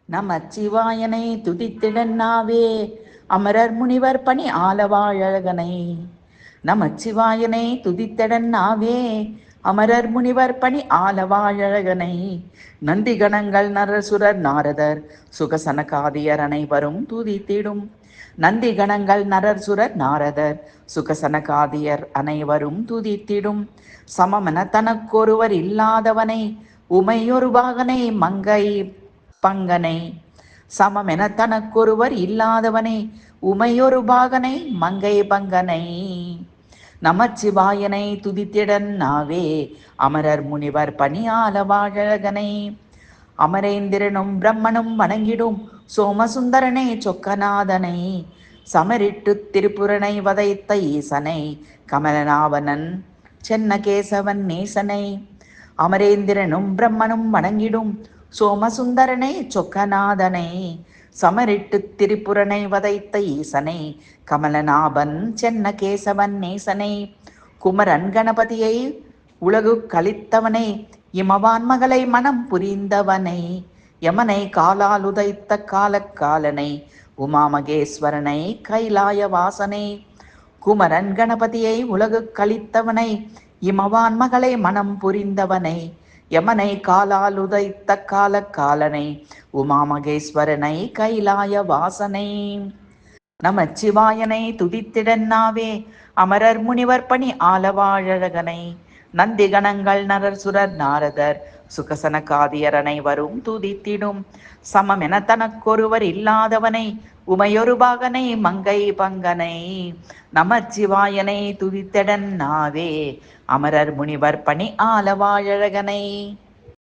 நமச்சிவாயனை துதித்திடன்னாவே அமரர் முனிவர் பணி ஆலவாழகனை. நமச்சிவாயனை துதித்திடன்னாவே அமரர் முனிவர் பணி ஆலவாழகனை. நந்தி கணங்கள் நரசுரர் நாரதர் சுகசனகாதியர் அனைவரும் துதித்திடும். நந்தி கணங்கள் நரர் சுரர் நாரதர் சுகசனகாதியர் அனைவரும் துதித்திடும். சமமென தனக்கொருவர் இல்லாதவனை உமையொரு பாகனை மங்கை பங்கனை. சமமென தனக்கொருவர் இல்லாதவனை உமையொரு பாகனை மங்கை பங்கனை. நமச்சிவாயனை துதித்திடன்னாவே அமரர் முனிவர் பணியாலவாழகனை. அமரேந்திரனும் பிரம்மனும் வணங்கிடும் சோமசுந்தரனை சொக்கநாதனை. சமரிட்டு திரிபுரனை வதைத்த ஈசனை கமலநாவனன் சென்னகேசவன் நேசனை. அமரேந்திரனும் பிரம்மனும் வணங்கிடும் சோமசுந்தரனை சொக்கநாதனை. சமரிட்டு திரிபுரனை வதைத்த ஈசனை கமலநாபன் சென்னகேசவன் நேசனை. குமரன் கணபதியை உலகு கழித்தவனை இமவான் மகளை மனம் புரிந்தவனை. யமனை காலால் உதைத்த காலக்காலனை உமாமகேஸ்வரனை கைலாய வாசனை. குமரன் கணபதியை உலகு கழித்தவனை இமவான் மகளை மனம் புரிந்தவனை. யமனை காலால் உதைத்த காலக்காலனை உமாமகேஸ்வரனை கைலாய வாசனை. நமச்சிவாயனை துதித்திடன்னாவே அமரர் முனிவர் பணி ஆலவாழகனை. நந்தி கணங்கள் நரர் சுரர் நாரதர் சுகசனகாதியர் அனைவரும் துதித்திடும். சமமென தனக்கொருவர் இல்லாதவனை உமையொரு பாகனை மங்கை பங்கனை. நமச்சிவாயனை துதித்திடன்னாவே அமரர் முனிவர் பணி ஆலவாழகனை.